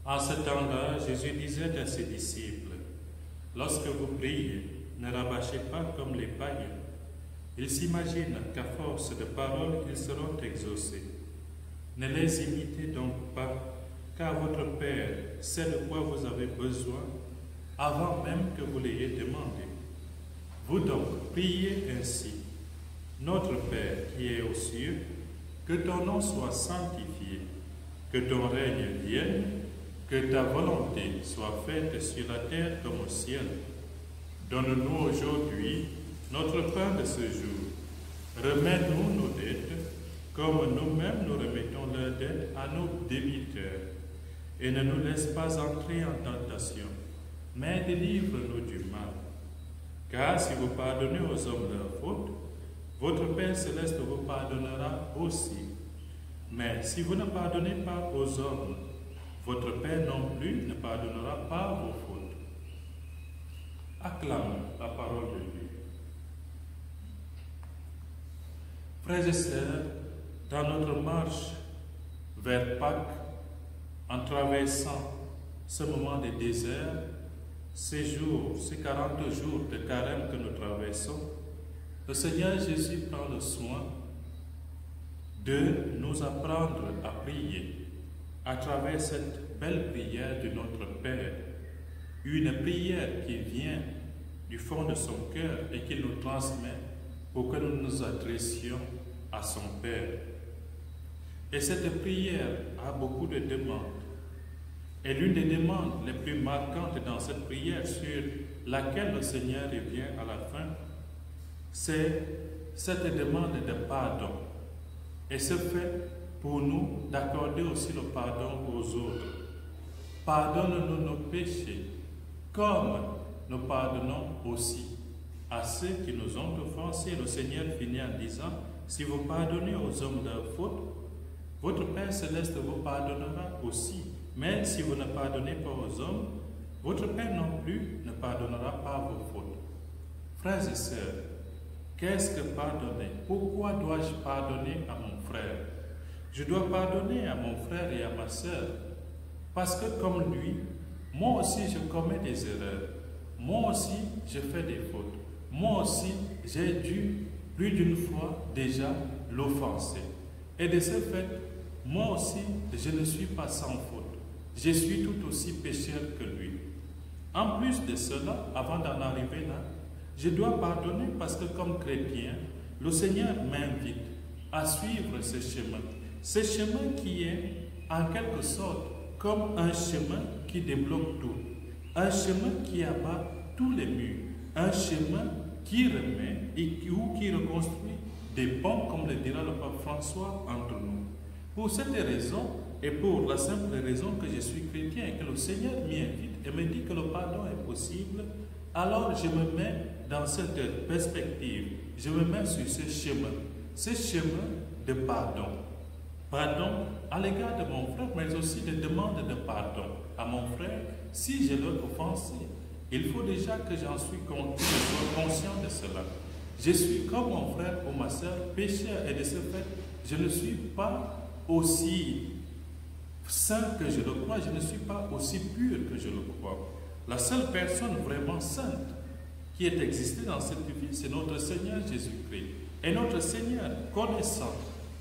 En ce temps-là, Jésus disait à ses disciples, « Lorsque vous priez, ne rabâchez pas comme les païens. Ils s'imaginent qu'à force de paroles, ils seront exaucés. Ne les imitez donc pas, car votre Père sait de quoi vous avez besoin avant même que vous l'ayez demandé. Vous donc, priez ainsi. Notre Père qui est aux cieux, que ton nom soit sanctifié, que ton règne vienne, que ta volonté soit faite sur la terre comme au ciel. Donne-nous aujourd'hui notre pain de ce jour. Remets-nous nos dettes, comme nous-mêmes nous remettons leurs dettes à nos débiteurs. Et ne nous laisse pas entrer en tentation, mais délivre-nous du mal. Car si vous pardonnez aux hommes leurs fautes, votre Père céleste vous pardonnera aussi. Mais si vous ne pardonnez pas aux hommes, votre Père non plus ne pardonnera pas vos fautes. Acclame la parole de Dieu. Frères et sœurs, dans notre marche vers Pâques, en traversant ce moment de désert, ces jours, ces 40 jours de carême que nous traversons, le Seigneur Jésus prend le soin de nous apprendre à prier à travers cette belle prière de notre Père, une prière qui vient du fond de son cœur et qu'il nous transmet pour que nous nous adressions à son Père. Et cette prière a beaucoup de demandes. Et l'une des demandes les plus marquantes dans cette prière sur laquelle le Seigneur revient à la fin, c'est cette demande de pardon. Et ce fait pour nous d'accorder aussi le pardon aux autres. Pardonne-nous nos péchés, comme nous pardonnons aussi à ceux qui nous ont offensés. Le Seigneur finit en disant, si vous pardonnez aux hommes leurs fautes, votre Père céleste vous pardonnera aussi. Mais si vous ne pardonnez pas aux hommes, votre Père non plus ne pardonnera pas vos fautes. Frères et sœurs, qu'est-ce que pardonner? Pourquoi dois-je pardonner à mon frère? Je dois pardonner à mon frère et à ma sœur parce que comme lui, moi aussi je commets des erreurs. Moi aussi je fais des fautes. Moi aussi j'ai dû plus d'une fois déjà l'offenser. Et de ce fait, moi aussi je ne suis pas sans faute. Je suis tout aussi pécheur que lui. En plus de cela, avant d'en arriver là, je dois pardonner parce que comme chrétien, le Seigneur m'invite à suivre ce chemin. Ce chemin qui est en quelque sorte comme un chemin qui débloque tout. Un chemin qui abat tous les murs. Un chemin qui remet ou qui reconstruit des ponts, comme le dira le pape François, entre nous. Pour cette raison, et pour la simple raison que je suis chrétien et que le Seigneur m'y invite et me dit que le pardon est possible, alors je me mets dans cette perspective, je me mets sur ce chemin de pardon. Pardon à l'égard de mon frère, mais aussi de demande de pardon à mon frère si je l'ai offensé. Il faut déjà que je sois conscient de cela. Je suis comme mon frère ou ma soeur pécheur et de ce fait, je ne suis pas aussi saint que je le crois, je ne suis pas aussi pur que je le crois. La seule personne vraiment sainte qui ait existé dans cette vie, c'est notre Seigneur Jésus-Christ. Et notre Seigneur, connaissant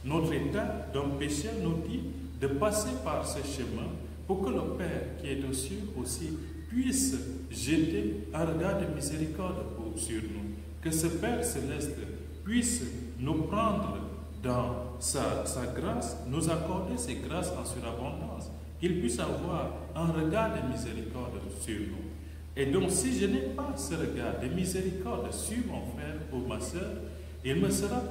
notre état d'un pécheur, nous dit de passer par ce chemin pour que le Père qui est aux cieux aussi puisse jeter un regard de miséricorde sur nous. Que ce Père céleste puisse nous prendre dans sa grâce, nous accorder ses grâces en surabondance, qu'il puisse avoir un regard de miséricorde sur nous. Et donc, si je n'ai pas ce regard de miséricorde sur mon frère ou ma soeur, il me sera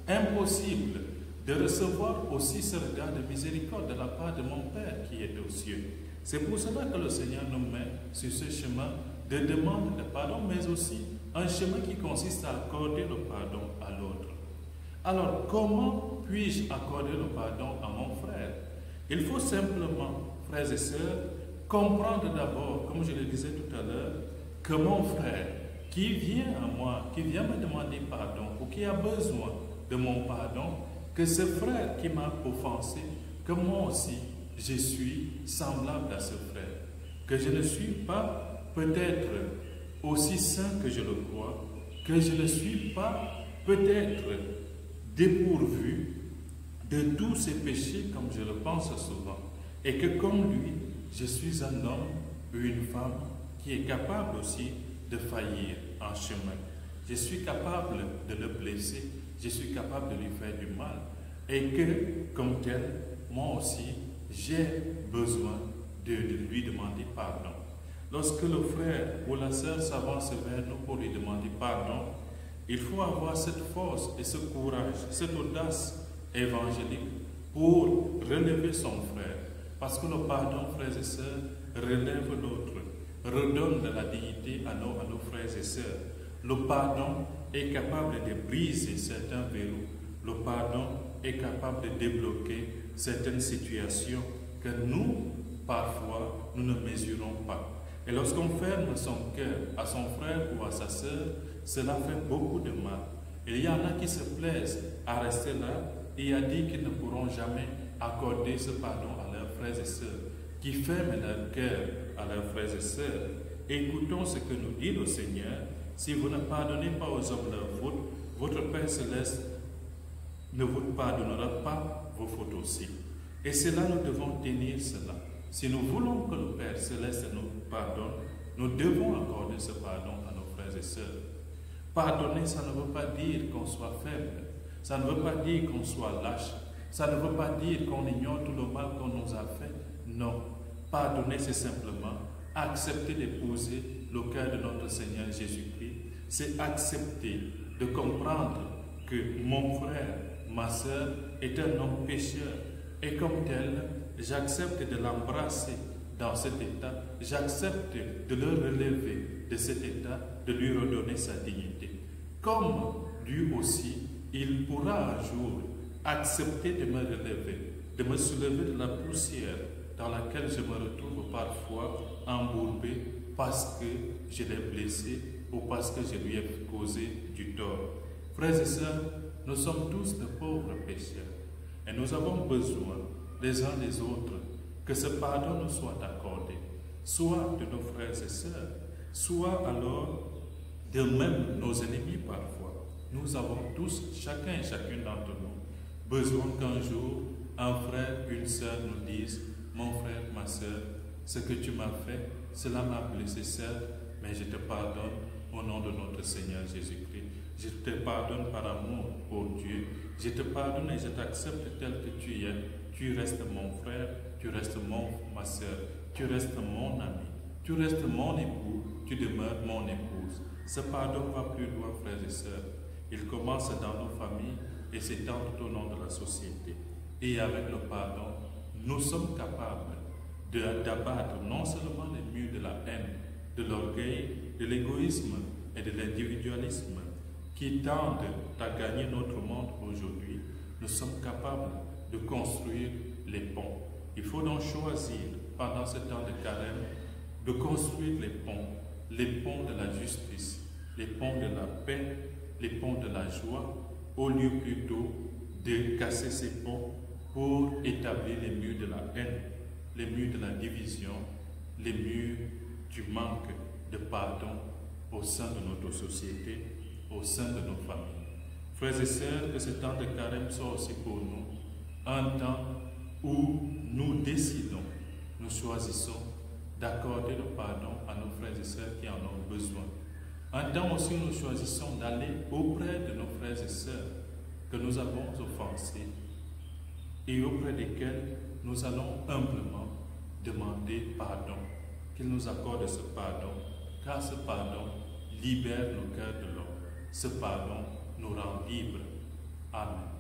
impossible de recevoir aussi ce regard de miséricorde de la part de mon Père qui est aux cieux. C'est pour cela que le Seigneur nous met sur ce chemin de demande de pardon, mais aussi un chemin qui consiste à accorder le pardon à l'autre. Alors, comment puis-je accorder le pardon à mon frère? Il faut simplement, frères et sœurs, comprendre d'abord, comme je le disais tout à l'heure, que mon frère qui vient à moi, qui vient me demander pardon ou qui a besoin de mon pardon, que ce frère qui m'a offensé, que moi aussi, je suis semblable à ce frère, que je ne suis pas peut-être aussi saint que je le crois, que je ne suis pas peut-être dépourvu de tous ses péchés comme je le pense souvent, et que comme lui, je suis un homme ou une femme qui est capable aussi de faillir en chemin. Je suis capable de le blesser, je suis capable de lui faire du mal, et que, comme tel, moi aussi, j'ai besoin de lui demander pardon. Lorsque le frère ou la sœur s'avance vers nous pour lui demander pardon, il faut avoir cette force et ce courage, cette audace évangélique pour relever son frère. Parce que le pardon, frères et sœurs, relève l'autre, redonne de la dignité à nos frères et sœurs. Le pardon est capable de briser certains verrous. Le pardon est capable de débloquer certaines situations que nous, parfois, nous ne mesurons pas. Et lorsqu'on ferme son cœur à son frère ou à sa sœur, cela fait beaucoup de mal. Et il y en a qui se plaisent à rester là et à dire qu'ils ne pourront jamais accorder ce pardon à leurs frères et sœurs, qui ferment leur cœur à leurs frères et sœurs. Écoutons ce que nous dit le Seigneur. Si vous ne pardonnez pas aux hommes leurs fautes, votre Père Céleste ne vous pardonnera pas vos fautes aussi. Et cela, nous devons tenir cela. Si nous voulons que le Père Céleste nous pardonne, nous devons accorder ce pardon à nos frères et sœurs. Pardonner, ça ne veut pas dire qu'on soit faible. Ça ne veut pas dire qu'on soit lâche. Ça ne veut pas dire qu'on ignore tout le mal qu'on nous a fait. Non. Pardonner, c'est simplement accepter d'épouser le cœur de notre Seigneur Jésus-Christ. C'est accepter de comprendre que mon frère, ma sœur, est un homme pécheur. Et comme tel, j'accepte de l'embrasser dans cet état. J'accepte de le relever de cet état, de lui redonner sa dignité. Comme lui aussi, il pourra un jour accepter de me relever, de me soulever de la poussière dans laquelle je me retrouve parfois embourbé parce que je l'ai blessé ou parce que je lui ai causé du tort. Frères et sœurs, nous sommes tous de pauvres pécheurs et nous avons besoin les uns des autres que ce pardon nous soit accordé, soit de nos frères et sœurs, soit alors de même nos ennemis parfois. Nous avons tous, chacun et chacune d'entre nous, besoin qu'un jour, un frère, une sœur nous dise « Mon frère, ma sœur, ce que tu m'as fait, cela m'a blessé certes, mais je te pardonne au nom de notre Seigneur Jésus-Christ. Je te pardonne par amour pour Dieu. Je te pardonne et je t'accepte tel que tu es. Tu restes mon frère, tu restes ma sœur, tu restes mon ami, tu restes mon époux, tu demeures mon épouse. » Ce pardon va plus loin, frères et sœurs. Il commence dans nos familles et s'étend tout au long de la société. Et avec le pardon, nous sommes capables d'abattre non seulement les murs de la haine, de l'orgueil, de l'égoïsme et de l'individualisme qui tendent à gagner notre monde aujourd'hui. Nous sommes capables de construire les ponts. Il faut donc choisir, pendant ce temps de carême, de construire les ponts de la justice, les ponts de la paix, les ponts de la joie, au lieu plutôt de casser ces ponts pour établir les murs de la haine, les murs de la division, les murs du manque de pardon au sein de notre société, au sein de nos familles. Frères et sœurs, que ce temps de carême soit aussi pour nous un temps où nous décidons, nous choisissons d'accorder le pardon à nos frères et sœurs qui en ont besoin. Un temps aussi où nous choisissons d'aller auprès de nos frères et sœurs que nous avons offensés et auprès desquels nous allons humblement demander pardon, qu'ils nous accordent ce pardon, car ce pardon libère nos cœurs de l'homme. Ce pardon nous rend libres. Amen.